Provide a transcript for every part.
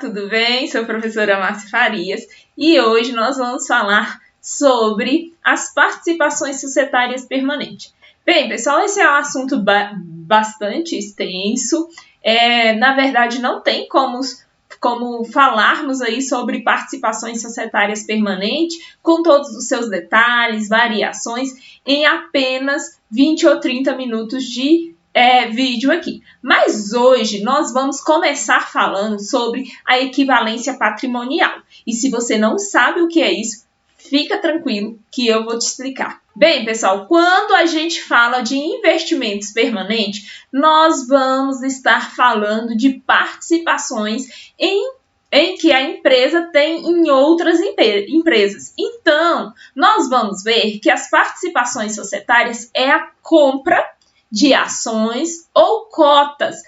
tudo bem? Sou a professora Márcia Farias e hoje nós vamos falar sobre as participações societárias permanentes. Bem, pessoal, esse é um assunto bastante extenso. Na verdade, não tem como falarmos aí sobre participações societárias permanentes com todos os seus detalhes, variações, em apenas 20 ou 30 minutos de vídeo aqui. Mas hoje nós vamos começar falando sobre a equivalência patrimonial. E se você não sabe o que é isso, fica tranquilo que eu vou te explicar. Bem, pessoal, quando a gente fala de investimentos permanentes, nós vamos estar falando de participações em que a empresa tem em outras empresas. Então, nós vamos ver que as participações societárias é a compra de ações ou cotas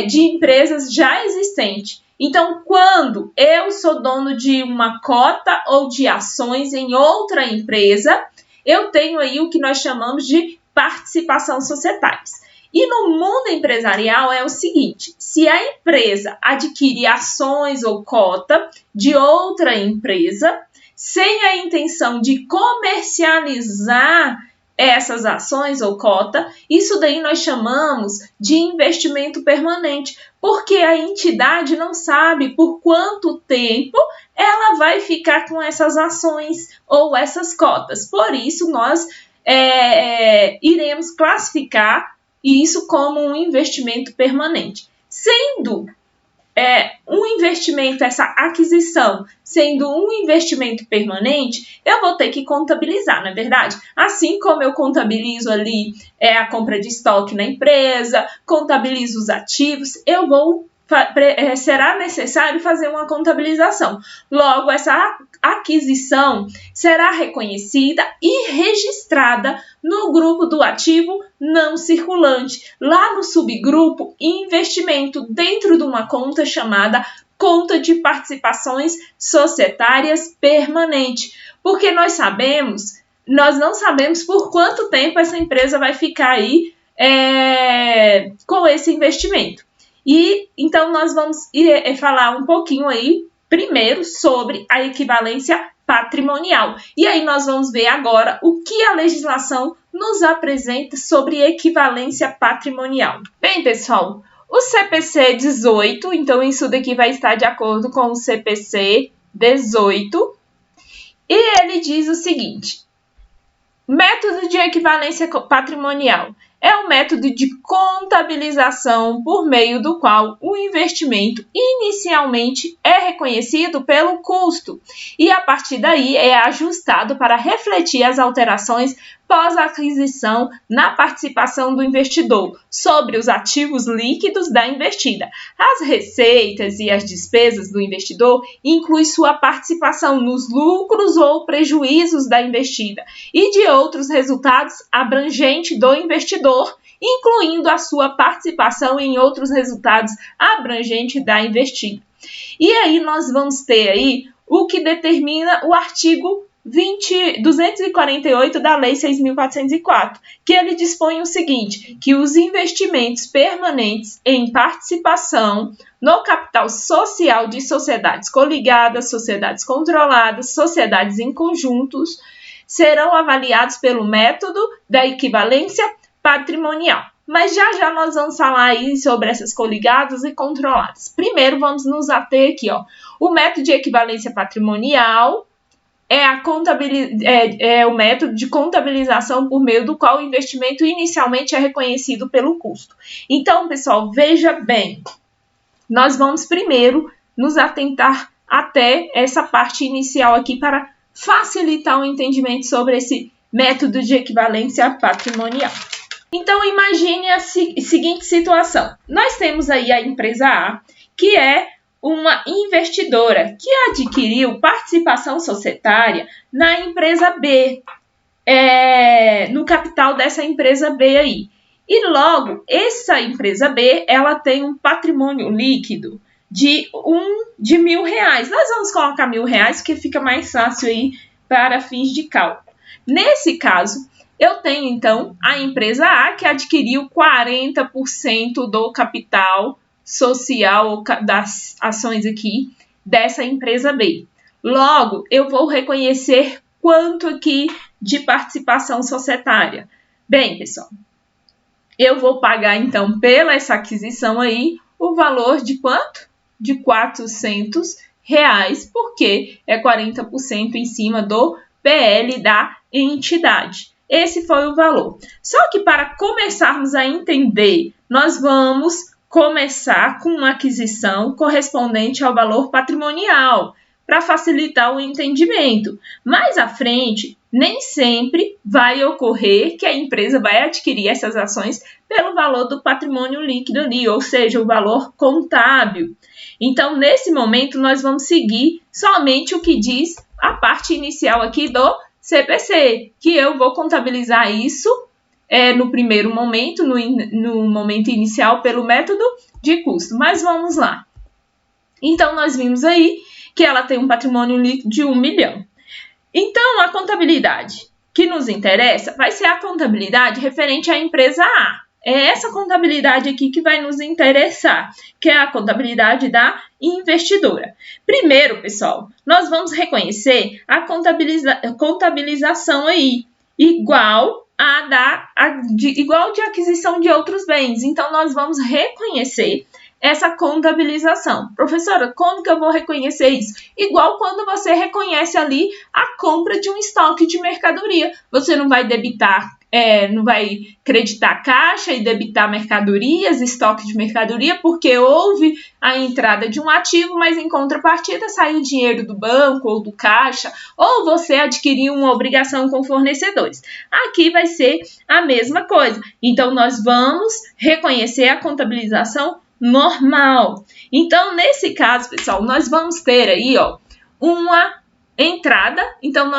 de empresas já existentes. Então, quando eu sou dono de uma cota ou de ações em outra empresa, eu tenho aí o que nós chamamos de participação societária. E no mundo empresarial é o seguinte: se a empresa adquirir ações ou cota de outra empresa, sem a intenção de comercializar essas ações ou cota, isso daí nós chamamos de investimento permanente, porque a entidade não sabe por quanto tempo ela vai ficar com essas ações ou essas cotas. Por isso, nós iremos classificar isso como um investimento permanente. Sendo um investimento, essa aquisição, sendo um investimento permanente, eu vou ter que contabilizar, não é verdade? Assim como eu contabilizo ali a compra de estoque na empresa, contabilizo os ativos, será necessário fazer uma contabilização. Logo, essa aquisição será reconhecida e registrada no grupo do ativo não circulante, lá no subgrupo investimento, dentro de uma conta chamada conta de participações societárias permanente, porque nós não sabemos por quanto tempo essa empresa vai ficar aí com esse investimento. E então nós vamos falar um pouquinho aí primeiro sobre a equivalência patrimonial. E aí nós vamos ver agora o que a legislação nos apresenta sobre equivalência patrimonial. Bem, pessoal, o CPC 18, então isso daqui vai estar de acordo com o CPC 18, e ele diz o seguinte: método de equivalência patrimonial é um método de contabilização por meio do qual o investimento inicialmente é reconhecido pelo custo e a partir daí é ajustado para refletir as alterações pós-aquisição na participação do investidor sobre os ativos líquidos da investida. As receitas e as despesas do investidor incluem sua participação nos lucros ou prejuízos da investida e de outros resultados abrangentes do investidor, incluindo a sua participação em outros resultados abrangentes da investida. E aí nós vamos ter aí o que determina o artigo 248 da Lei 6.404, que ele dispõe o seguinte, que os investimentos permanentes em participação no capital social de sociedades coligadas, sociedades controladas, sociedades em conjuntos, serão avaliados pelo método da equivalência patrimonial. Mas já nós vamos falar aí sobre essas coligadas e controladas. Primeiro vamos nos ater aqui, o método de equivalência patrimonial é o método de contabilização por meio do qual o investimento inicialmente é reconhecido pelo custo. Então, pessoal, veja bem, nós vamos primeiro nos atentar até essa parte inicial aqui para facilitar o entendimento sobre esse método de equivalência patrimonial. Então, imagine a seguinte situação. Nós temos aí a empresa A, que é uma investidora que adquiriu participação societária na empresa B, no capital dessa empresa B aí. E logo, essa empresa B, ela tem um patrimônio líquido de R$1.000. Nós vamos colocar R$1.000 porque fica mais fácil aí para fins de cálculo. Nesse caso, eu tenho então a empresa A que adquiriu 40% do capital social das ações aqui dessa empresa B. Logo, eu vou reconhecer quanto aqui de participação societária. Bem, pessoal, eu vou pagar, então, pela essa aquisição aí, o valor de quanto? De R$400, porque é 40% em cima do PL da entidade. Esse foi o valor. Só que para começarmos a entender, nós vamos começar com uma aquisição correspondente ao valor patrimonial, para facilitar o entendimento. Mais à frente, nem sempre vai ocorrer que a empresa vai adquirir essas ações pelo valor do patrimônio líquido ali, ou seja, o valor contábil. Então, nesse momento, nós vamos seguir somente o que diz a parte inicial aqui do CPC, que eu vou contabilizar isso no primeiro momento, no momento inicial, pelo método de custo. Mas vamos lá. Então, nós vimos aí que ela tem um patrimônio líquido de 1 milhão. Então, a contabilidade que nos interessa vai ser a contabilidade referente à empresa A. É essa contabilidade aqui que vai nos interessar, que é a contabilidade da investidora. Primeiro, pessoal, nós vamos reconhecer a contabilização aí, igual de aquisição de outros bens. Então, nós vamos reconhecer essa contabilização. Professora, como que eu vou reconhecer isso? Igual quando você reconhece ali a compra de um estoque de mercadoria. Você não vai debitar, não vai creditar caixa e debitar mercadorias, estoque de mercadoria, porque houve a entrada de um ativo, mas em contrapartida saiu dinheiro do banco ou do caixa, ou você adquiriu uma obrigação com fornecedores. Aqui vai ser a mesma coisa. Então, nós vamos reconhecer a contabilização normal. Então, nesse caso, pessoal, nós vamos ter aí, uma entrada. Então,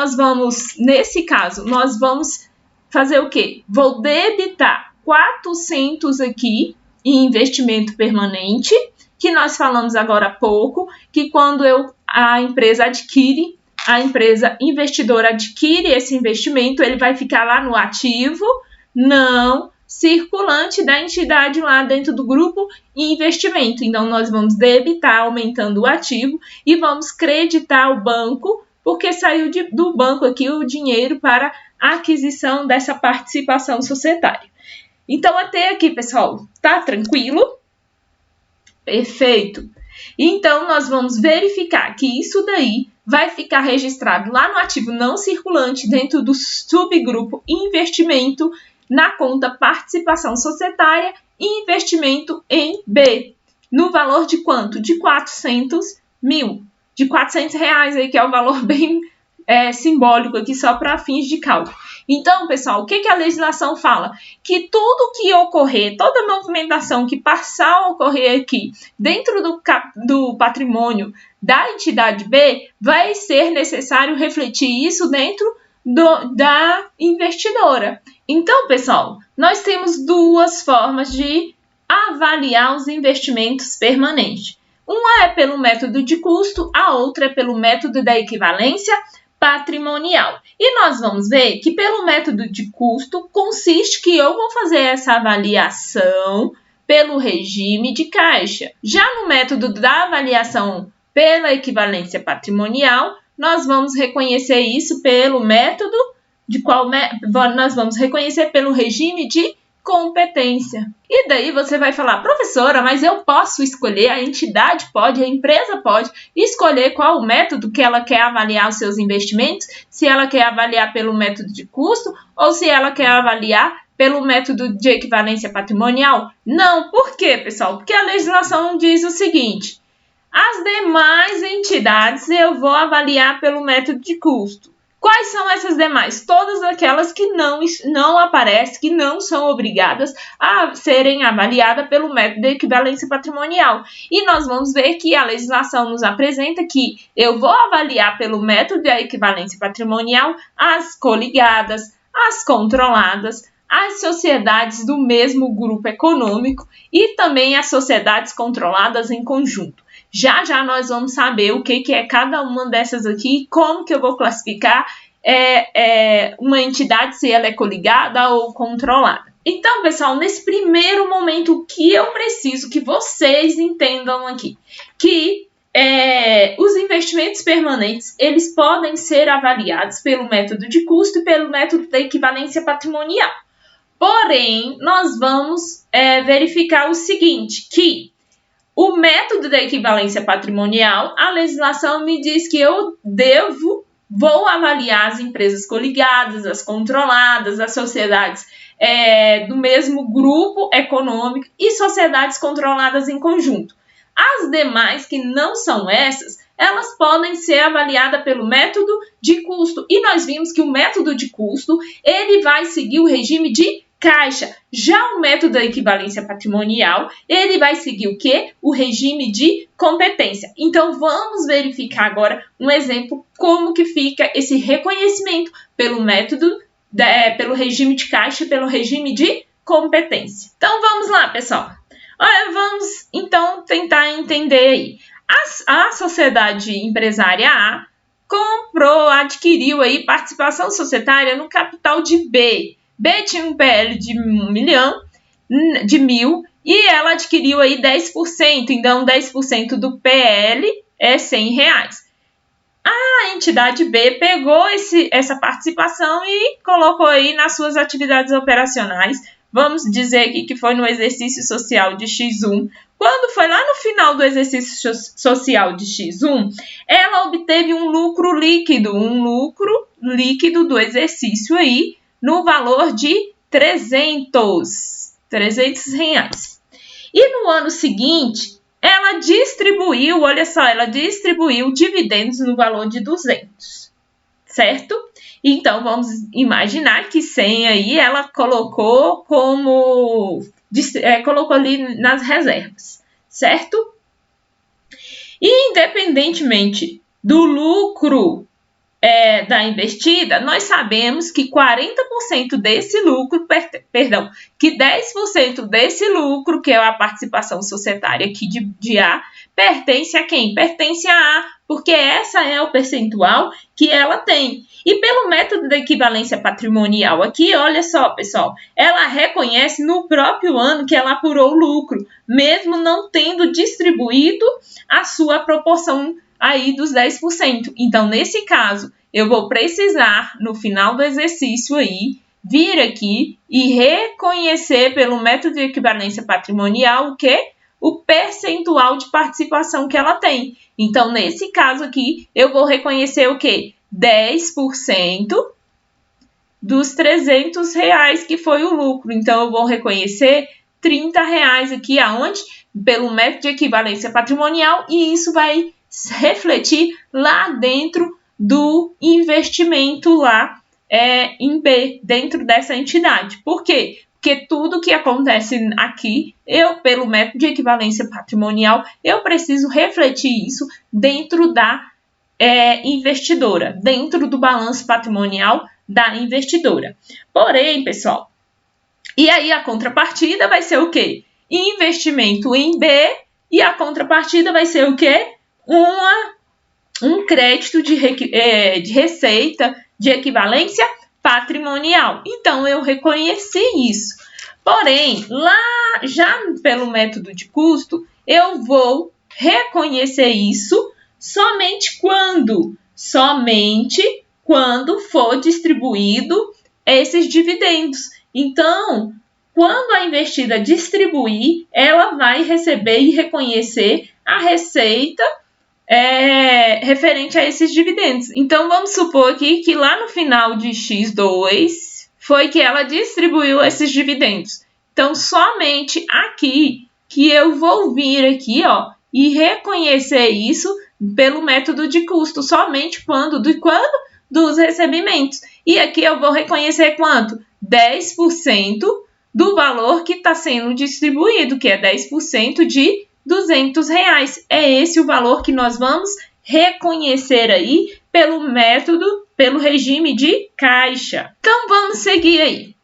nesse caso, nós vamos fazer o quê? Vou debitar 400 aqui em investimento permanente, que nós falamos agora há pouco, que quando a empresa investidora adquire esse investimento, ele vai ficar lá no ativo não circulante da entidade lá dentro do grupo investimento. Então, nós vamos debitar aumentando o ativo e vamos creditar o banco, porque saiu do banco aqui o dinheiro para a aquisição dessa participação societária. Então, até aqui, pessoal, tá tranquilo? Perfeito. Então, nós vamos verificar que isso daí vai ficar registrado lá no ativo não circulante dentro do subgrupo investimento na conta participação societária e investimento em B. No valor de quanto? De 400 mil. De R$400 aí, que é o valor bem simbólico aqui, só para fins de cálculo. Então, pessoal, o que a legislação fala? Que tudo que ocorrer, toda movimentação que passar a ocorrer aqui dentro do patrimônio da entidade B, vai ser necessário refletir isso dentro da investidora. Então, pessoal, nós temos duas formas de avaliar os investimentos permanentes. Uma é pelo método de custo, a outra é pelo método da equivalência patrimonial. E nós vamos ver que pelo método de custo consiste que eu vou fazer essa avaliação pelo regime de caixa. Já no método da avaliação pela equivalência patrimonial, nós vamos reconhecer isso pelo método nós vamos reconhecer pelo regime de competência. E daí você vai falar, professora, mas eu posso escolher, a entidade pode, a empresa pode escolher qual o método que ela quer avaliar os seus investimentos, se ela quer avaliar pelo método de custo ou se ela quer avaliar pelo método de equivalência patrimonial? Não. Por quê, pessoal? Porque a legislação diz o seguinte: as demais entidades eu vou avaliar pelo método de custo. Quais são essas demais? Todas aquelas que não aparecem, que não são obrigadas a serem avaliadas pelo método de equivalência patrimonial. E nós vamos ver que a legislação nos apresenta que eu vou avaliar pelo método de equivalência patrimonial as coligadas, as controladas, as sociedades do mesmo grupo econômico e também as sociedades controladas em conjunto. Já já nós vamos saber o que é cada uma dessas aqui, como que eu vou classificar uma entidade, se ela é coligada ou controlada. Então, pessoal, nesse primeiro momento, o que eu preciso que vocês entendam aqui? Que os investimentos permanentes, eles podem ser avaliados pelo método de custo e pelo método da equivalência patrimonial. Porém, nós vamos verificar o seguinte, que o método da equivalência patrimonial, a legislação me diz que eu vou avaliar as empresas coligadas, as controladas, as sociedades do mesmo grupo econômico e sociedades controladas em conjunto. As demais, que não são essas, elas podem ser avaliadas pelo método de custo. E nós vimos que o método de custo, ele vai seguir o regime de caixa. Já o método da equivalência patrimonial, ele vai seguir o quê? O regime de competência. Então, vamos verificar agora um exemplo como que fica esse reconhecimento pelo método, pelo regime de caixa e pelo regime de competência. Então, vamos lá, pessoal. Olha, vamos então tentar entender aí. A sociedade empresária A adquiriu aí participação societária no capital de B. B tinha um PL de 1 milhão, de 1.000, e ela adquiriu aí 10%, então 10% do PL é R$100. A entidade B pegou essa participação e colocou aí nas suas atividades operacionais. Vamos dizer aqui que foi no exercício social de X1. Quando foi lá no final do exercício social de X1, ela obteve um lucro líquido do exercício aí, no valor de 300 reais. E no ano seguinte, ela distribuiu, olha só, dividendos no valor de 200, certo? Então, vamos imaginar que 100 aí ela colocou colocou ali nas reservas, certo? E independentemente do lucro da investida, nós sabemos que 40% desse lucro, que 10% desse lucro, que é a participação societária aqui de A, pertence a quem? Pertence a A, porque essa é o percentual que ela tem. E pelo método da equivalência patrimonial aqui, olha só, pessoal, ela reconhece no próprio ano que ela apurou o lucro, mesmo não tendo distribuído a sua proporção aí dos 10%. Então, nesse caso, eu vou precisar, no final do exercício aí, vir aqui e reconhecer pelo método de equivalência patrimonial o quê? O percentual de participação que ela tem. Então, nesse caso aqui, eu vou reconhecer o quê? 10% dos R$300 que foi o lucro. Então, eu vou reconhecer R$30 aqui, aonde? Pelo método de equivalência patrimonial, e isso vai refletir lá dentro do investimento lá em B, dentro dessa entidade. Por quê? Porque tudo que acontece aqui, pelo método de equivalência patrimonial, eu preciso refletir isso dentro da investidora, dentro do balanço patrimonial da investidora. Porém, pessoal, e aí a contrapartida vai ser o quê? Investimento em B, e a contrapartida vai ser o quê? Um crédito de receita de equivalência patrimonial. Então, eu reconheci isso. Porém, lá já pelo método de custo, eu vou reconhecer isso somente quando for distribuído esses dividendos. Então, quando a investida distribuir, ela vai receber e reconhecer a receita referente a esses dividendos. Então, vamos supor aqui que lá no final de X2 foi que ela distribuiu esses dividendos. Então, somente aqui que eu vou vir aqui, ó, e reconhecer isso pelo método de custo, somente quando dos recebimentos. E aqui eu vou reconhecer quanto? 10% do valor que está sendo distribuído, que é 10% de R$200. É esse o valor que nós vamos reconhecer aí pelo método, pelo regime de caixa. Então, vamos seguir aí.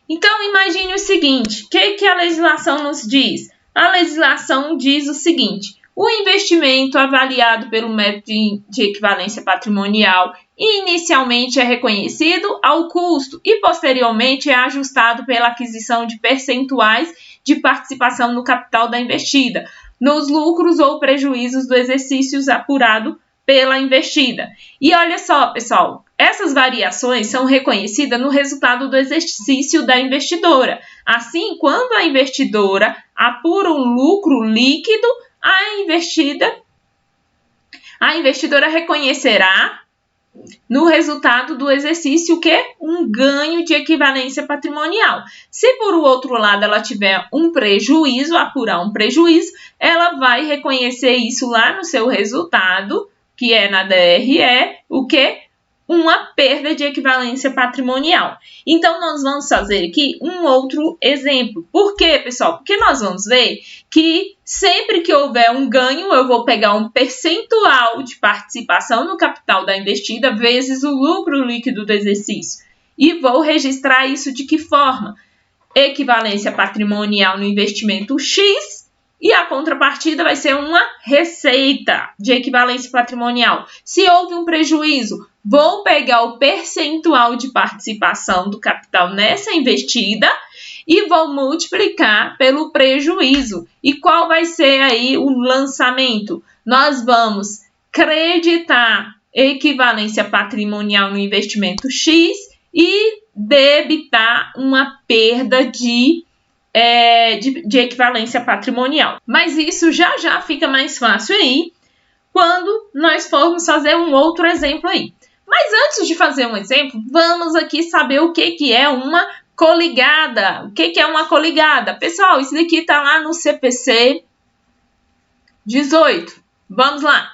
Então, imagine o seguinte, o que a legislação nos diz? A legislação diz o seguinte, o investimento avaliado pelo método de equivalência patrimonial inicialmente é reconhecido ao custo e posteriormente é ajustado pela aquisição de percentuais de participação no capital da investida, nos lucros ou prejuízos do exercício apurado pela investida. E olha só, pessoal, essas variações são reconhecidas no resultado do exercício da investidora. Assim, quando a investidora apura um lucro líquido, a investidora reconhecerá no resultado do exercício um ganho de equivalência patrimonial. Se por outro lado ela tiver um prejuízo, apurar um prejuízo, ela vai reconhecer isso lá no seu resultado, que é na DRE, uma perda de equivalência patrimonial. Então, nós vamos fazer aqui um outro exemplo. Por quê, pessoal? Porque nós vamos ver que sempre que houver um ganho, eu vou pegar um percentual de participação no capital da investida vezes o lucro líquido do exercício. E vou registrar isso de que forma? Equivalência patrimonial no investimento X, e a contrapartida vai ser uma receita de equivalência patrimonial. Se houve um prejuízo, vou pegar o percentual de participação do capital nessa investida e vou multiplicar pelo prejuízo. E qual vai ser aí o lançamento? Nós vamos creditar equivalência patrimonial no investimento X e debitar uma perda de equivalência patrimonial. Mas isso já fica mais fácil aí quando nós formos fazer um outro exemplo aí. Mas antes de fazer um exemplo, vamos aqui saber o que é uma coligada. O que é uma coligada? Pessoal, isso daqui está lá no CPC 18. Vamos lá.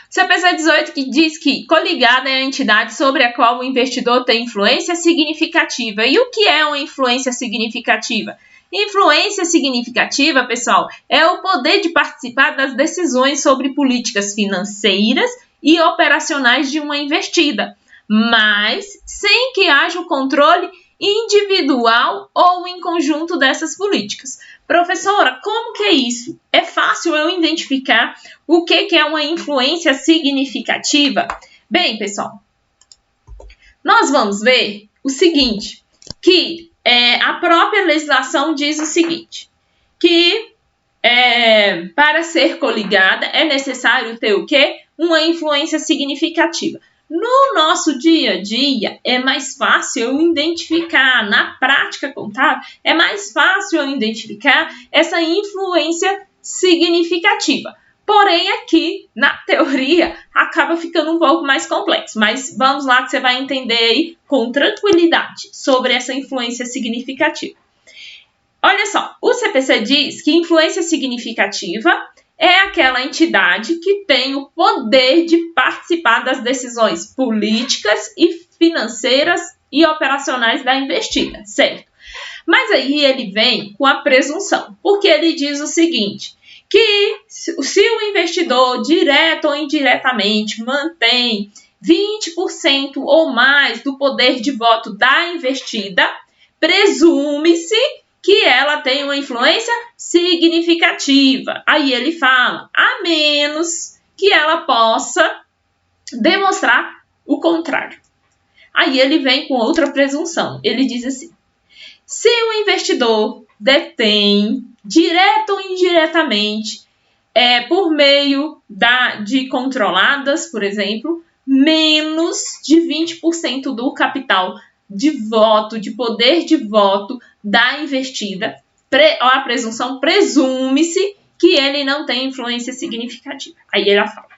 CPC 18 que diz que coligada é a entidade sobre a qual o investidor tem influência significativa. E o que é uma influência significativa? Influência significativa, pessoal, é o poder de participar das decisões sobre políticas financeiras e operacionais de uma investida, mas sem que haja o controle individual ou em conjunto dessas políticas. Professora, como que é isso? É fácil eu identificar o que é uma influência significativa? Bem, pessoal, nós vamos ver o seguinte, que a própria legislação diz o seguinte, que para ser coligada é necessário ter o quê? Uma influência significativa. No nosso dia a dia, é mais fácil eu identificar, na prática contábil, é mais fácil eu identificar essa influência significativa. Porém, aqui, na teoria, acaba ficando um pouco mais complexo. Mas vamos lá que você vai entender aí com tranquilidade sobre essa influência significativa. Olha só, o CPC diz que influência significativa é aquela entidade que tem o poder de participar das decisões políticas e financeiras e operacionais da investida, certo? Mas aí ele vem com a presunção, porque ele diz o seguinte, que se o investidor, direto ou indiretamente, mantém 20% ou mais do poder de voto da investida, presume-se que ela tem uma influência significativa. Aí ele fala, a menos que ela possa demonstrar o contrário. Aí ele vem com outra presunção. Ele diz assim, se o investidor detém, direto ou indiretamente, por meio de controladas, por exemplo, menos de 20% do capital de voto, de poder de voto da investida, a presunção presume-se que ele não tem influência significativa. Aí ela fala,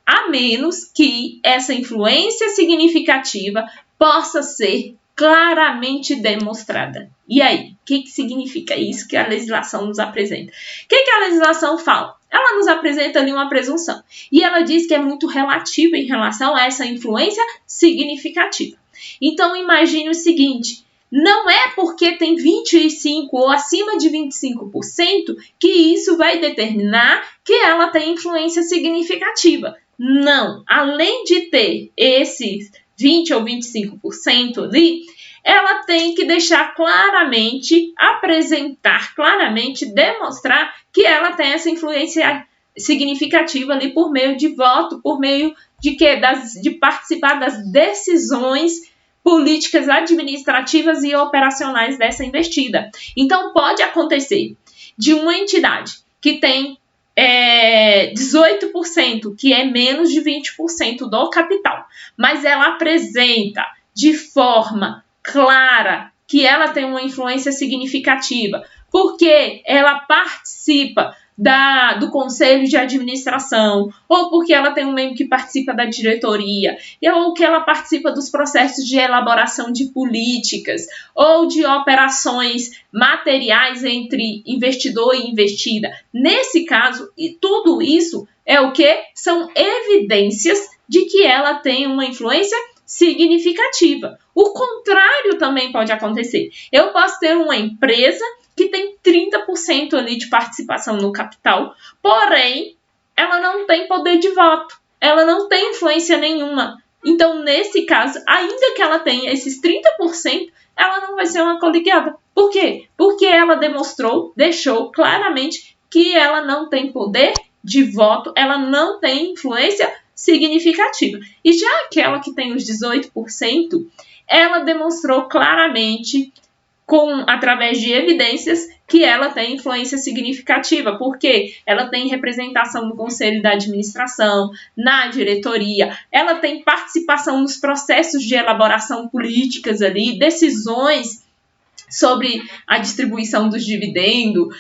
a menos que essa influência significativa possa ser claramente demonstrada. E aí, o que significa isso que a legislação nos apresenta? O que a legislação fala? Ela nos apresenta ali uma presunção. E ela diz que é muito relativa em relação a essa influência significativa. Então, imagine o seguinte, não é porque tem 25% ou acima de 25% que isso vai determinar que ela tem influência significativa. Não, além de ter esses 20% ou 25% ali, ela tem que deixar claramente, apresentar claramente, demonstrar que ela tem essa influência significativa ali por meio de voto, por meio de quê? De participar das decisões políticas administrativas e operacionais dessa investida. Então, pode acontecer de uma entidade que tem 18%, que é menos de 20% do capital, mas ela apresenta de forma clara que ela tem uma influência significativa, porque ela participa do conselho de administração, ou porque ela tem um membro que participa da diretoria, ou que ela participa dos processos de elaboração de políticas, ou de operações materiais entre investidor e investida. Nesse caso, e tudo isso é o que? São evidências de que ela tem uma influência significativa. O contrário também pode acontecer. Eu posso ter uma empresa que tem 30% ali de participação no capital, porém, ela não tem poder de voto, ela não tem influência nenhuma. Então, nesse caso, ainda que ela tenha esses 30%, ela não vai ser uma coligada. Por quê? Porque ela deixou claramente que ela não tem poder de voto, ela não tem influência significativa. E já aquela que tem os 18%, ela demonstrou claramente, através de evidências, que ela tem influência significativa, porque ela tem representação no conselho da administração, na diretoria, ela tem participação nos processos de elaboração políticas ali, decisões sobre a distribuição dos dividendos,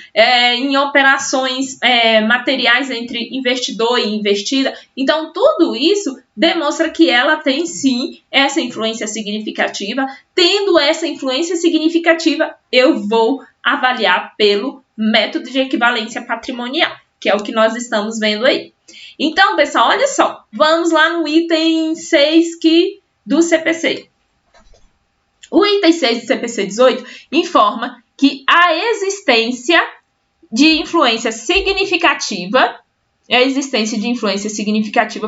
em operações materiais entre investidor e investida. Então, tudo isso demonstra que ela tem, sim, essa influência significativa. Tendo essa influência significativa, eu vou avaliar pelo método de equivalência patrimonial, que é o que nós estamos vendo aí. Então, pessoal, olha só. Vamos lá no item 6 do CPC. O item 6 do CPC 18 informa que a existência de influência significativa,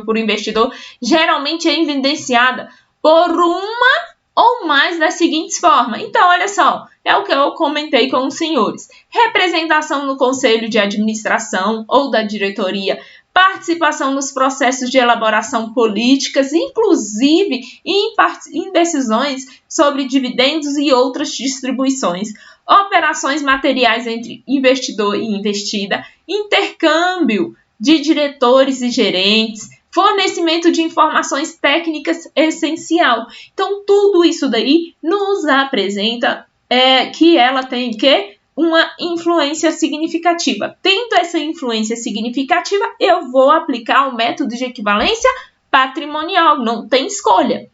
por investidor, geralmente é evidenciada por uma ou mais das seguintes formas. Então, olha só, é o que eu comentei com os senhores. Representação no conselho de administração ou da diretoria, participação nos processos de elaboração políticas, inclusive em decisões sobre dividendos e outras distribuições, operações materiais entre investidor e investida, intercâmbio de diretores e gerentes, fornecimento de informações técnicas essencial. Então, tudo isso daí nos apresenta que ela tem uma influência significativa. Tendo essa influência significativa, eu vou aplicar o método de equivalência patrimonial, não tem escolha.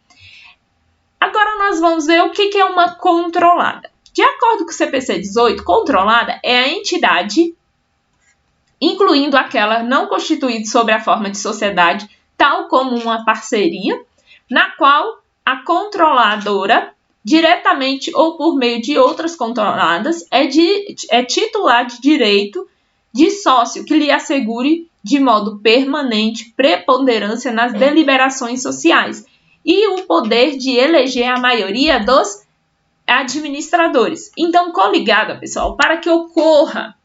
Agora nós vamos ver o que é uma controlada. De acordo com o CPC 18, controlada é a entidade, incluindo aquela não constituída sob a forma de sociedade, tal como uma parceria, na qual a controladora, diretamente ou por meio de outras controladas, é titular de direito de sócio que lhe assegure de modo permanente preponderância nas deliberações sociais e o poder de eleger a maioria dos administradores. Então, coligada, pessoal, para que ocorra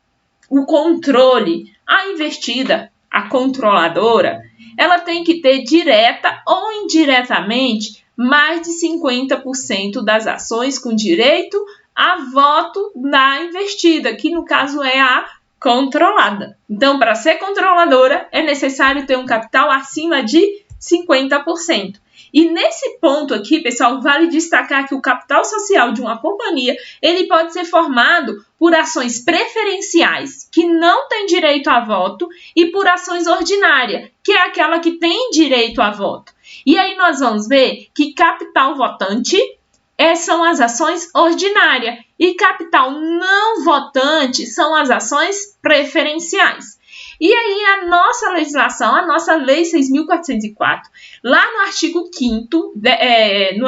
o controle, a investida, a controladora, ela tem que ter direta ou indiretamente mais de 50% das ações com direito a voto na investida, que no caso é a controlada. Então, para ser controladora, é necessário ter um capital acima de 50%. E nesse ponto aqui, pessoal, vale destacar que o capital social de uma companhia, ele pode ser formado por ações preferenciais, que não tem direito a voto, e por ações ordinárias, que é aquela que tem direito a voto. E aí nós vamos ver que capital votante são as ações ordinárias e capital não votante são as ações preferenciais. E aí a nossa legislação, a nossa Lei 6.404, lá no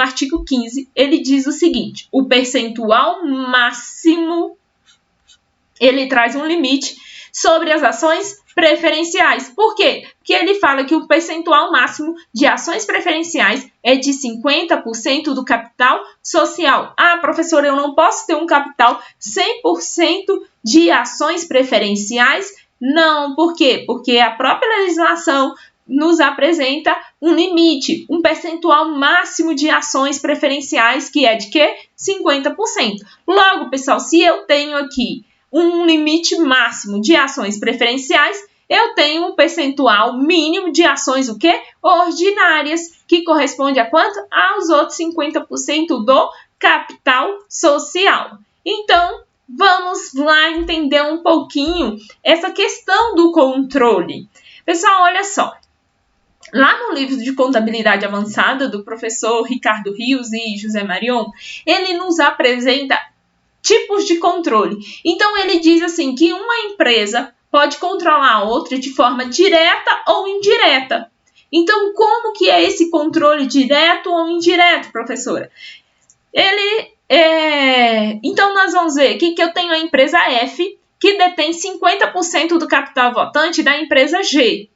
artigo 15, ele diz o seguinte: o percentual máximo, ele traz um limite sobre as ações preferenciais. Por quê? Porque ele fala que o percentual máximo de ações preferenciais é de 50% do capital social. Ah, professora, eu não posso ter um capital 100% de ações preferenciais Não, por quê? Porque a própria legislação nos apresenta um limite, um percentual máximo de ações preferenciais, que é de quê? 50%. Logo, pessoal, se eu tenho aqui um limite máximo de ações preferenciais, eu tenho um percentual mínimo de ações, o quê? Ordinárias, que corresponde a quanto? Aos outros 50% do capital social. Então, vamos lá entender um pouquinho essa questão do controle. Pessoal, olha só. Lá no livro de Contabilidade Avançada, do professor Ricardo Rios e José Marion, ele nos apresenta tipos de controle. Então, ele diz assim que uma empresa pode controlar a outra de forma direta ou indireta. Então, como que é esse controle direto ou indireto, professora? Então, nós vamos ver aqui que eu tenho a empresa F, que detém 50% do capital votante da empresa G.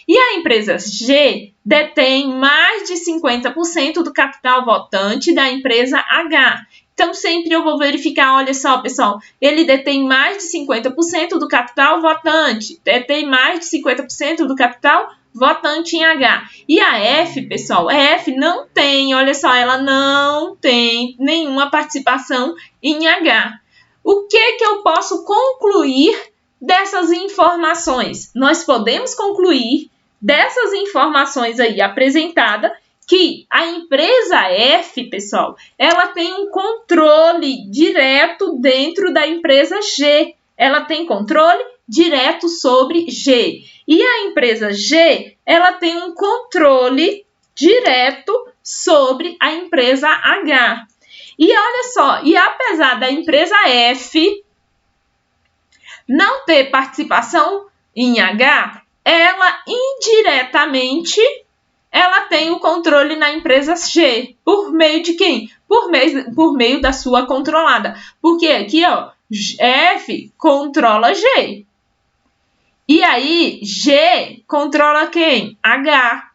E a empresa G detém mais de 50% do capital votante da empresa H. Então, sempre eu vou verificar, olha só, pessoal, ele detém mais de 50% do capital votante, detém mais de 50% do capital votante em H. E a F, pessoal, a F não tem, olha só, ela não tem nenhuma participação em H. O que eu posso concluir dessas informações? Nós podemos concluir dessas informações aí apresentadas que a empresa F, pessoal, ela tem um controle direto dentro da empresa G. Ela tem controle direto sobre G. E a empresa G, ela tem um controle direto sobre a empresa H. E olha só, e apesar da empresa F não ter participação em H, ela indiretamente ela tem o controle na empresa G. Por meio de quem? Por meio da sua controlada. Porque aqui, ó, F controla G. E aí, G controla quem? H.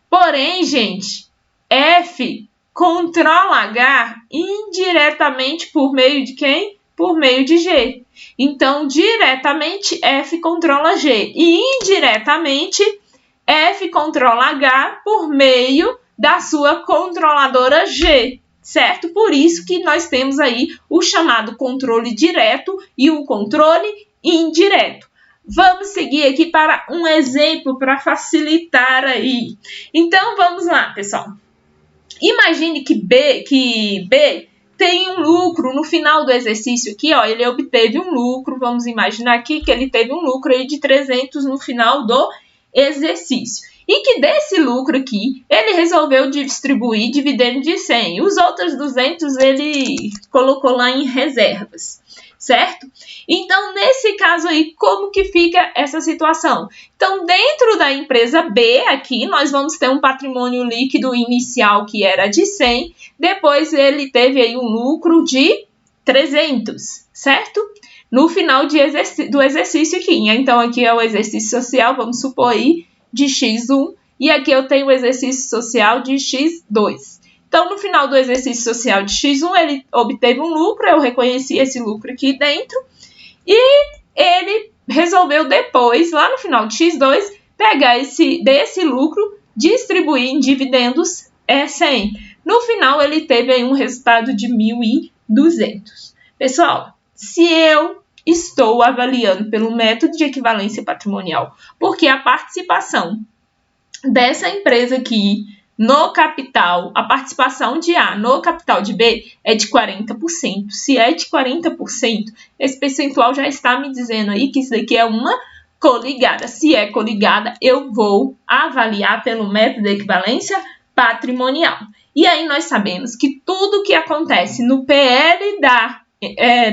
Porém, gente, F controla H indiretamente por meio de quem? Por meio de G. Então, diretamente, F controla G. E indiretamente, F controla H por meio da sua controladora G, certo? Por isso que nós temos aí o chamado controle direto e o controle indireto. Vamos seguir aqui para um exemplo para facilitar aí. Então, vamos lá, pessoal. Imagine que B tem um lucro no final do exercício aqui, ó, ele obteve um lucro, vamos imaginar aqui que ele teve um lucro aí de 300 no final do exercício. E que desse lucro aqui, ele resolveu distribuir dividendo de 100. Os outros 200 ele colocou lá em reservas, certo? Então, nesse caso aí, como que fica essa situação? Então, dentro da empresa B aqui, nós vamos ter um patrimônio líquido inicial que era de 100. Depois, ele teve aí um lucro de 300, certo? No final do exercício aqui. Então, aqui é o exercício social, vamos supor aí, de X1. E aqui eu tenho o exercício social de X2. Então, no final do exercício social de X1, ele obteve um lucro, eu reconheci esse lucro aqui dentro. E ele resolveu depois, lá no final de X2, pegar desse lucro, distribuir em dividendos 100. No final, ele teve aí um resultado de 1.200. Pessoal, se eu estou avaliando pelo método de equivalência patrimonial, porque a participação dessa empresa aqui no capital, a participação de A no capital de B é de 40%. Se é de 40%, esse percentual já está me dizendo aí que isso daqui é uma coligada. Se é coligada, eu vou avaliar pelo método de equivalência patrimonial. E aí nós sabemos que tudo que acontece no PL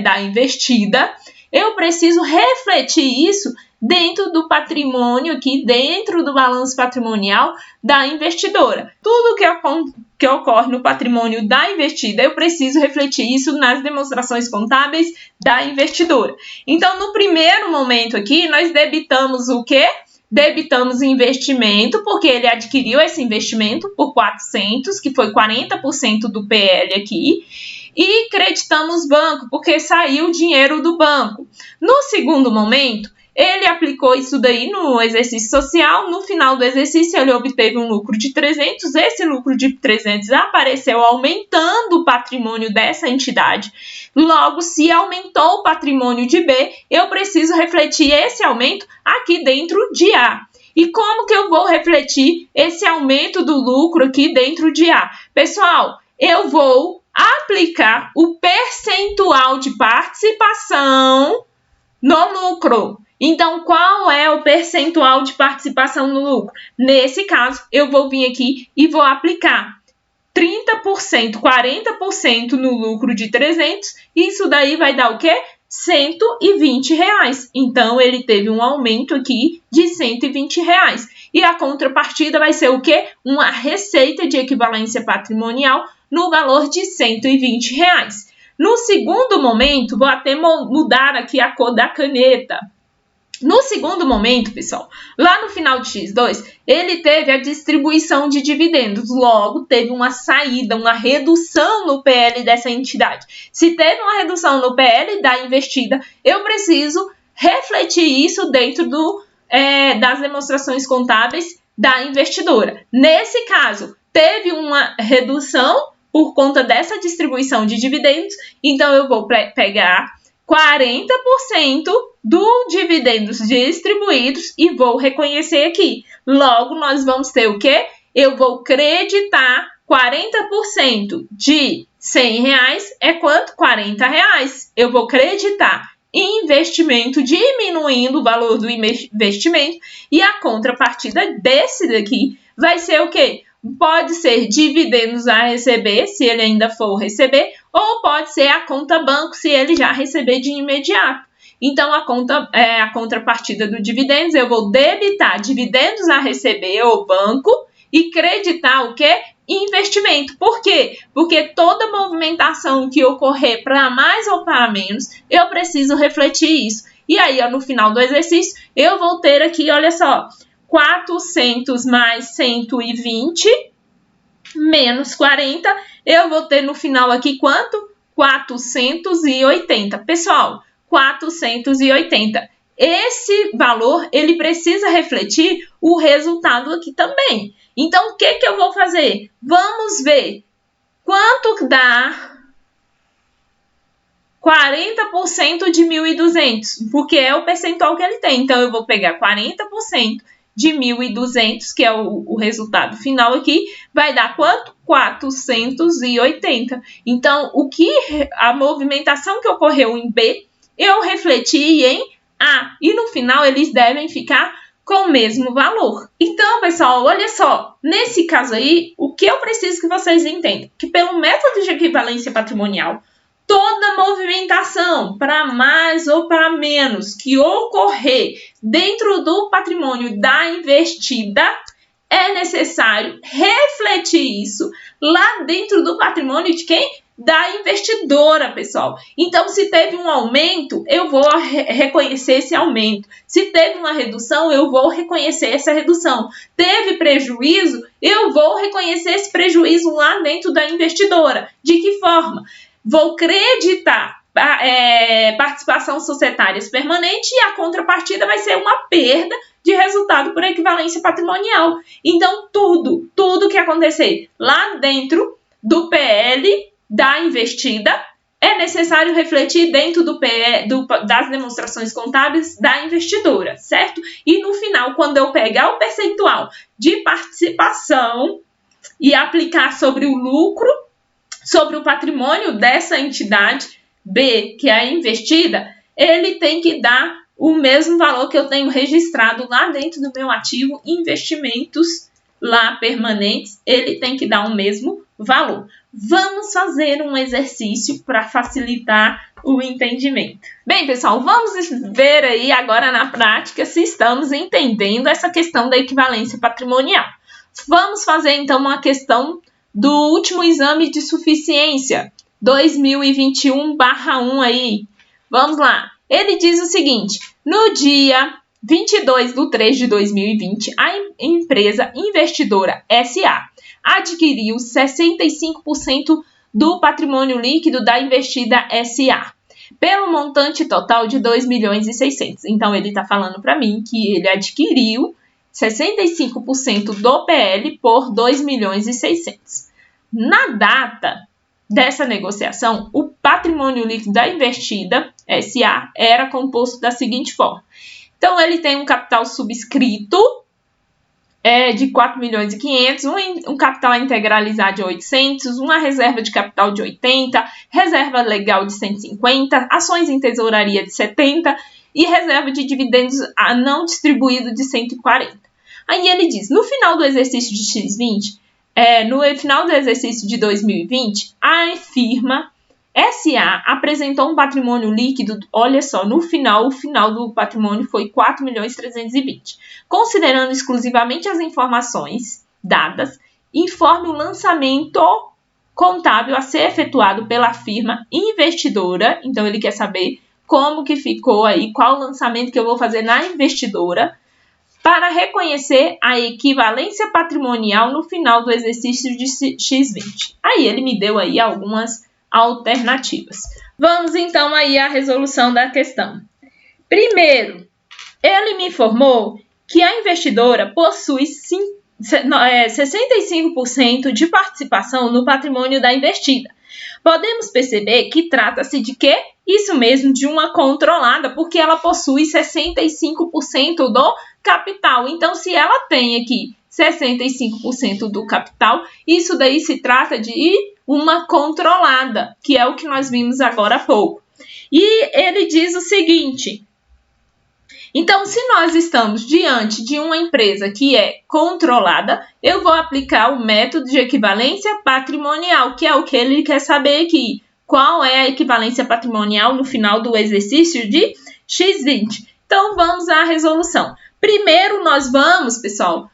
da investida, eu preciso refletir isso dentro do patrimônio aqui, dentro do balanço patrimonial da investidora. Tudo que ocorre no patrimônio da investida, eu preciso refletir isso nas demonstrações contábeis da investidora. Então, no primeiro momento aqui, nós debitamos o quê? Debitamos investimento, porque ele adquiriu esse investimento por 400, que foi 40% do PL aqui. E creditamos banco, porque saiu o dinheiro do banco. No segundo momento, Ele aplicou isso daí no exercício social, no final do exercício ele obteve um lucro de 300, esse lucro de 300 apareceu aumentando o patrimônio dessa entidade. Logo, se aumentou o patrimônio de B, eu preciso refletir esse aumento aqui dentro de A. E como que eu vou refletir esse aumento do lucro aqui dentro de A? Pessoal, eu vou aplicar o percentual de participação no lucro. Então, qual é o percentual de participação no lucro? Nesse caso, eu vou vir aqui e vou aplicar 30%, 40% no lucro de 300. Isso daí vai dar o quê? R$120. Então, ele teve um aumento aqui de R$120. E a contrapartida vai ser o quê? Uma receita de equivalência patrimonial no valor de R$120. No segundo momento, vou até mudar aqui a cor da caneta. No segundo momento, pessoal, lá no final de X2, ele teve a distribuição de dividendos, logo teve uma saída, uma redução no PL dessa entidade. Se teve uma redução no PL da investida, eu preciso refletir isso dentro das demonstrações contábeis da investidora. Nesse caso, teve uma redução por conta dessa distribuição de dividendos, então eu vou pegar 40% dos dividendos distribuídos e vou reconhecer aqui. Logo, nós vamos ter o quê? Eu vou creditar 40% de R$100 é quanto? R$40. Eu vou creditar investimento, diminuindo o valor do investimento, e a contrapartida desse daqui vai ser o quê? Pode ser dividendos a receber, se ele ainda for receber, ou pode ser a conta banco, se ele já receber de imediato. Então, a contrapartida do dividendos, eu vou debitar dividendos a receber ou banco e creditar o quê? Investimento. Por quê? Porque toda movimentação que ocorrer para mais ou para menos, eu preciso refletir isso. E aí, no final do exercício, eu vou ter aqui, olha só, 400 mais 120 menos 40, eu vou ter no final aqui quanto? 480. Pessoal, 480. Esse valor, ele precisa refletir o resultado aqui também. Então, o que que eu vou fazer? Vamos ver quanto dá 40% de 1.200, porque é o percentual que ele tem. Então, eu vou pegar 40% de 1.200, que é o resultado final aqui, vai dar quanto? 480. Então, a movimentação que ocorreu em B, eu refleti em A. E no final, eles devem ficar com o mesmo valor. Então, pessoal, olha só. Nesse caso aí, o que eu preciso que vocês entendam? Que pelo método de equivalência patrimonial, toda movimentação para mais ou para menos que ocorrer dentro do patrimônio da investida, é necessário refletir isso lá dentro do patrimônio de quem? Da investidora, pessoal. Então, se teve um aumento, eu vou reconhecer esse aumento. Se teve uma redução, eu vou reconhecer essa redução. Teve prejuízo, eu vou reconhecer esse prejuízo lá dentro da investidora. De que forma? Vou creditar participação societárias permanente e a contrapartida vai ser uma perda de resultado por equivalência patrimonial. Então, tudo que acontecer lá dentro do PL da investida é necessário refletir dentro das demonstrações contábeis da investidora, certo? E no final, quando eu pegar o percentual de participação e aplicar sobre o lucro, sobre o patrimônio dessa entidade B, que é a investida, ele tem que dar o mesmo valor que eu tenho registrado lá dentro do meu ativo investimentos lá permanentes, ele tem que dar o mesmo valor. Vamos fazer um exercício para facilitar o entendimento. Bem, pessoal, vamos ver aí agora na prática se estamos entendendo essa questão da equivalência patrimonial. Vamos fazer então uma questão do último exame de suficiência, 2021/1 aí. Vamos lá. Ele diz o seguinte: no dia 22/3/2020, a empresa investidora SA adquiriu 65% do patrimônio líquido da investida SA. pelo montante total de 2.600.000. Então, ele está falando para mim que ele adquiriu 65% do PL por 2.600.000. Na data dessa negociação, o patrimônio líquido da investida, SA, era composto da seguinte forma. Então, ele tem um capital subscrito de 4.500.000, um capital a integralizar de 800, uma reserva de capital de 80, reserva legal de 150, ações em tesouraria de 70 e reserva de dividendos a não distribuído de 140. Aí ele diz, no final do exercício de X20, no final do exercício de 2020, a firma SA apresentou um patrimônio líquido, olha só, o final do patrimônio foi 4.320.000. Considerando exclusivamente as informações dadas, informe o lançamento contábil a ser efetuado pela firma investidora. Então, ele quer saber como que ficou aí, qual o lançamento que eu vou fazer na investidora, para reconhecer a equivalência patrimonial no final do exercício de X20. Aí, ele me deu aí algumas alternativas. Vamos então aí à resolução da questão. Primeiro, ele me informou que a investidora possui 65% de participação no patrimônio da investida. Podemos perceber que trata-se de quê? Isso mesmo, de uma controlada, porque ela possui 65% do capital. Então, se ela tem aqui 65% do capital, isso daí se trata de uma controlada, que é o que nós vimos agora há pouco. E ele diz o seguinte: então, se nós estamos diante de uma empresa que é controlada, eu vou aplicar o método de equivalência patrimonial, que é o que ele quer saber aqui. Qual é a equivalência patrimonial no final do exercício de X20? Então, vamos à resolução. Primeiro, nós vamos, pessoal,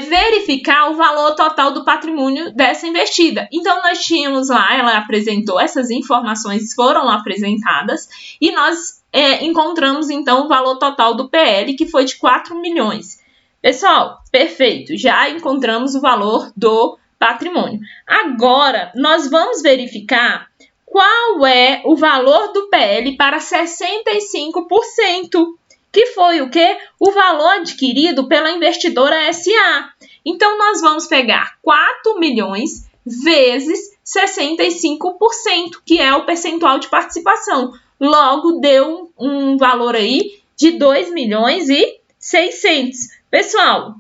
verificar o valor total do patrimônio dessa investida. Então, nós tínhamos lá, ela apresentou, essas informações foram apresentadas e nós encontramos, então, o valor total do PL, que foi de 4 milhões. Pessoal, perfeito, já encontramos o valor do patrimônio. Agora, nós vamos verificar qual é o valor do PL para 65%. Que foi o quê? O valor adquirido pela investidora SA. Então, nós vamos pegar 4 milhões vezes 65%, que é o percentual de participação. Logo, deu um valor aí de 2.600.000. Pessoal,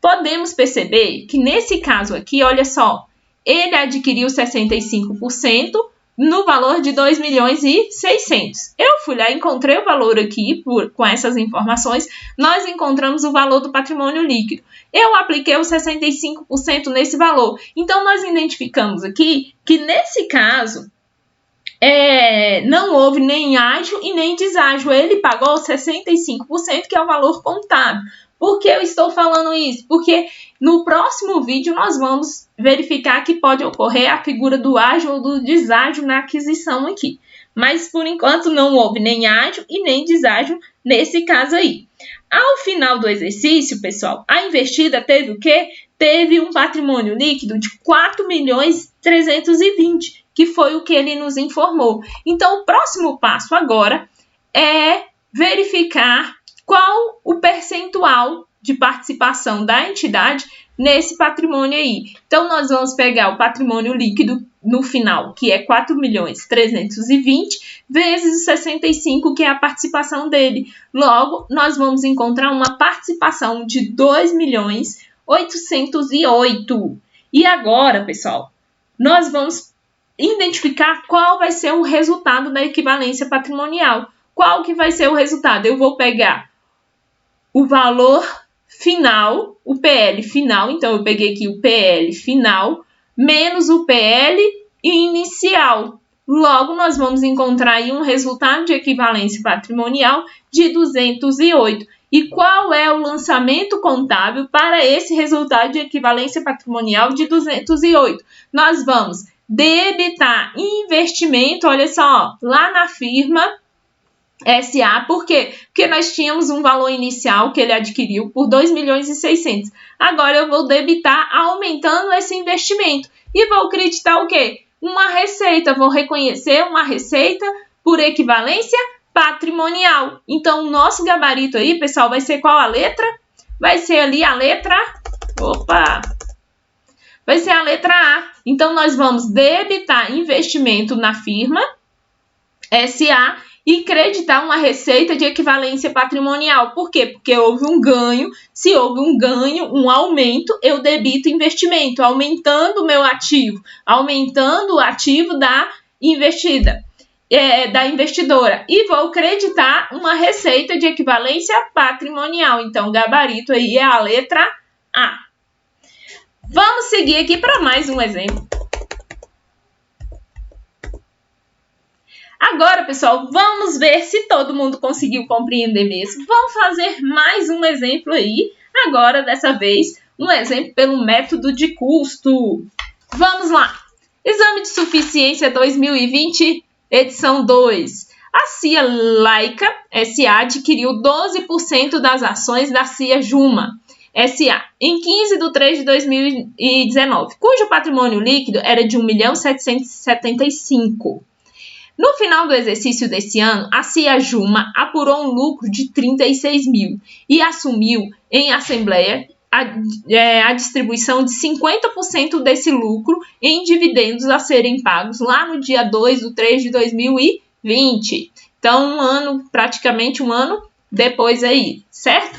podemos perceber que nesse caso aqui, olha só, ele adquiriu 65%, no valor de 2.600.000. Eu fui lá, encontrei o valor aqui com essas informações, nós encontramos o valor do patrimônio líquido. Eu apliquei os 65% nesse valor. Então, nós identificamos aqui que nesse caso, não houve nem ágio e nem deságio. Ele pagou 65%, que é o valor contábil. Por que eu estou falando isso? Porque no próximo vídeo nós vamos verificar que pode ocorrer a figura do ágio ou do deságio na aquisição aqui. Mas, por enquanto, não houve nem ágio e nem deságio nesse caso aí. Ao final do exercício, pessoal, a investida teve o quê? Teve um patrimônio líquido de 4.320.000, que foi o que ele nos informou. Então, o próximo passo agora é verificar qual o percentual de participação da entidade nesse patrimônio aí. Então, nós vamos pegar o patrimônio líquido no final, que é 4.320.000, vezes os 65, que é a participação dele. Logo, nós vamos encontrar uma participação de 2.808.000. E agora, pessoal, nós vamos identificar qual vai ser o resultado da equivalência patrimonial. Qual que vai ser o resultado? Eu vou pegar o valor final, o PL final, então eu peguei aqui o PL final, menos o PL inicial. Logo, nós vamos encontrar aí um resultado de equivalência patrimonial de 208. E qual é o lançamento contábil para esse resultado de equivalência patrimonial de 208? Nós vamos debitar investimento, olha só, lá na firma SA, por quê? Porque nós tínhamos um valor inicial que ele adquiriu por 2.600.000. Agora eu vou debitar aumentando esse investimento e vou creditar o quê? Uma receita, vou reconhecer uma receita por equivalência patrimonial. Então, o nosso gabarito aí, pessoal, vai ser qual a letra? Vai ser ali a letra... Vai ser a letra A. Então, nós vamos debitar investimento na firma SA e creditar uma receita de equivalência patrimonial. Por quê? Porque houve um ganho. Se houve um ganho, um aumento, eu debito investimento, aumentando o meu ativo, aumentando o ativo da investida, da investidora. E vou creditar uma receita de equivalência patrimonial. Então, o gabarito aí é a letra A. Vamos seguir aqui para mais um exemplo. Agora, pessoal, vamos ver se todo mundo conseguiu compreender mesmo. Vamos fazer mais um exemplo aí. Agora, dessa vez, um exemplo pelo método de custo. Vamos lá. Exame de suficiência 2020, edição 2. A CIA Laica SA adquiriu 12% das ações da CIA Juma SA em 15 de 3 de 2019, cujo patrimônio líquido era de 1.775.000. No final do exercício desse ano, a CIA Juma apurou um lucro de 36.000 e assumiu em assembleia a distribuição de 50% desse lucro em dividendos a serem pagos lá no dia 2 de 3 de 2020. Então, praticamente um ano depois aí, certo?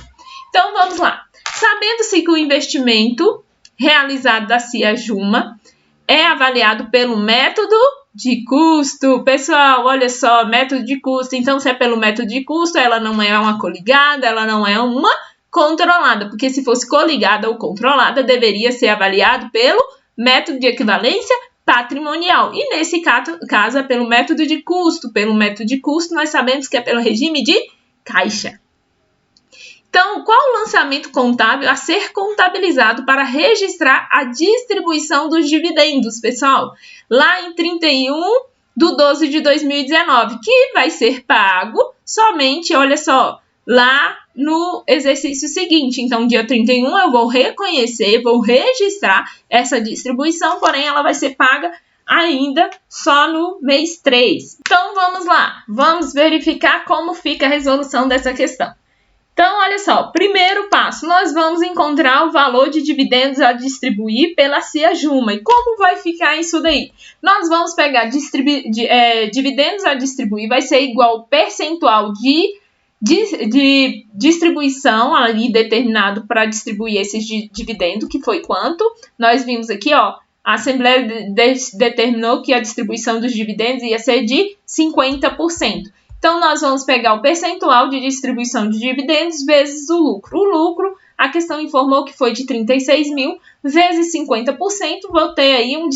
Então, vamos lá. Sabendo-se que o investimento realizado da CIA Juma é avaliado pelo método de custo. Pessoal, olha só, método de custo. Então, se é pelo método de custo, ela não é uma coligada, ela não é uma controlada, porque se fosse coligada ou controlada, deveria ser avaliado pelo método de equivalência patrimonial. E nesse caso é pelo método de custo. Pelo método de custo, nós sabemos que é pelo regime de caixa. Então, qual o lançamento contábil a ser contabilizado para registrar a distribuição dos dividendos, pessoal? Lá em 31 de 12 de 2019, que vai ser pago somente, olha só, lá no exercício seguinte. Então, dia 31 eu vou reconhecer, vou registrar essa distribuição, porém ela vai ser paga ainda só no mês 3. Então, vamos lá, vamos verificar como fica a resolução dessa questão. Então, olha só, primeiro passo, nós vamos encontrar o valor de dividendos a distribuir pela CIA Juma. E como vai ficar isso daí? Nós vamos pegar dividendos a distribuir, vai ser igual ao percentual de distribuição ali determinado para distribuir esses dividendos, que foi quanto? Nós vimos aqui, ó, a Assembleia determinou que a distribuição dos dividendos ia ser de 50%. Então, nós vamos pegar o percentual de distribuição de dividendos vezes o lucro. O lucro, a questão informou que foi de 36.000 vezes 50%, vou ter aí um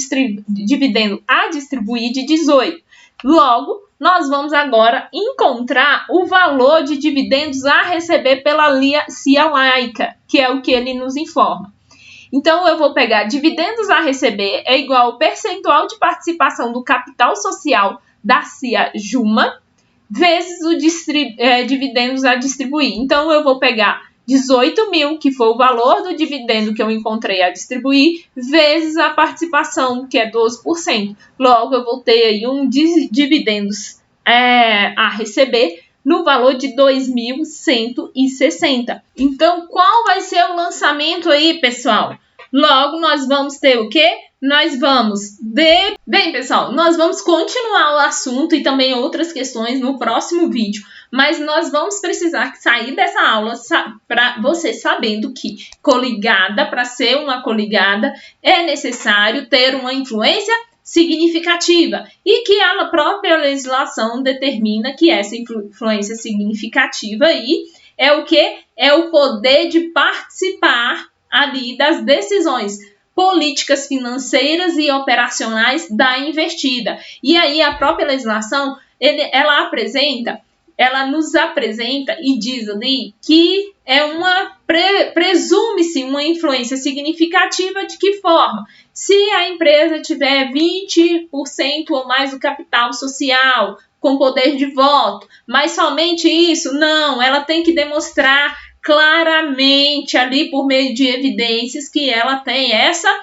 dividendo a distribuir de 18. Logo, nós vamos agora encontrar o valor de dividendos a receber pela CIA Laica, que é o que ele nos informa. Então, eu vou pegar dividendos a receber é igual ao percentual de participação do capital social da CIA Juma, vezes o dividendos a distribuir. Então, eu vou pegar 18.000, que foi o valor do dividendo que eu encontrei a distribuir, vezes a participação, que é 12%. Logo, eu vou ter aí um dividendos a receber no valor de 2.160. Então, qual vai ser o lançamento aí, pessoal? Logo, nós vamos ter o quê? Bem, pessoal, nós vamos continuar o assunto e também outras questões no próximo vídeo, mas nós vamos precisar sair dessa aula para você sabendo que coligada, para ser uma coligada, é necessário ter uma influência significativa e que a própria legislação determina que essa influência significativa aí é o quê? É o poder de participar ali das decisões políticas financeiras e operacionais da investida. E aí a própria legislação, ela nos apresenta e diz ali que é presume-se uma influência significativa de que forma? Se a empresa tiver 20% ou mais do capital social com poder de voto, mas somente isso? Não, ela tem que demonstrar claramente ali por meio de evidências que ela tem essa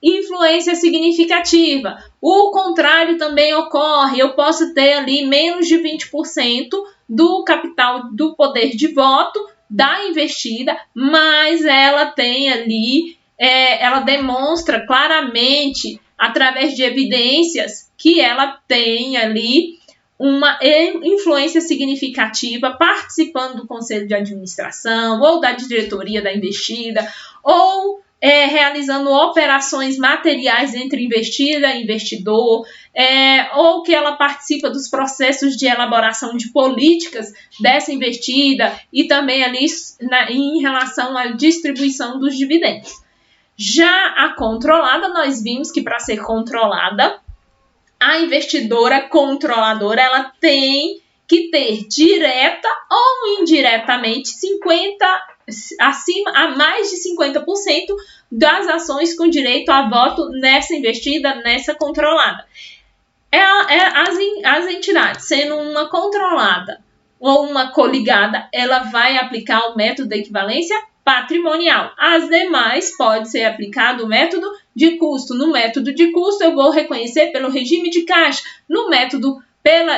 influência significativa. O contrário também ocorre. Eu posso ter ali menos de 20% do capital do poder de voto da investida, mas ela tem ali, ela demonstra claramente, através de evidências, que ela tem ali uma influência significativa participando do conselho de administração ou da diretoria da investida, ou realizando operações materiais entre investida e investidor, ou que ela participa dos processos de elaboração de políticas dessa investida e também ali em relação à distribuição dos dividendos. Já a controlada, nós vimos que para ser controlada, a investidora controladora ela tem que ter direta ou indiretamente a mais de 50% das ações com direito a voto nessa investida, nessa controlada. As entidades, sendo uma controlada ou uma coligada, ela vai aplicar o método de equivalência patrimonial. As demais pode ser aplicado o método de custo. No método de custo, eu vou reconhecer pelo regime de caixa. No método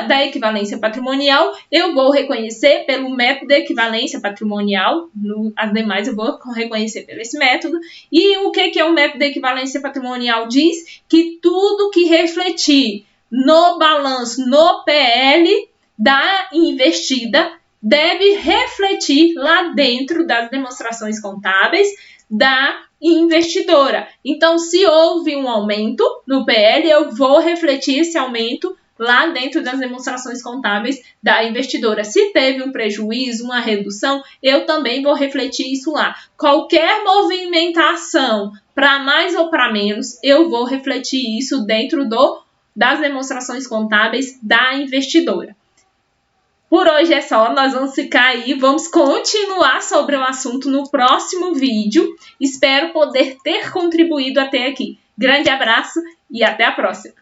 da equivalência patrimonial, eu vou reconhecer pelo método de equivalência patrimonial. As demais eu vou reconhecer pelo esse método. E o que é o método de equivalência patrimonial? Diz que tudo que refletir no balanço, no PL da investida, deve refletir lá dentro das demonstrações contábeis da investidora. Então, se houve um aumento no PL, eu vou refletir esse aumento lá dentro das demonstrações contábeis da investidora. Se teve um prejuízo, uma redução, eu também vou refletir isso lá. Qualquer movimentação, para mais ou para menos, eu vou refletir isso dentro das demonstrações contábeis da investidora. Por hoje é só, nós vamos ficar aí, vamos continuar sobre o assunto no próximo vídeo. Espero poder ter contribuído até aqui. Grande abraço e até a próxima!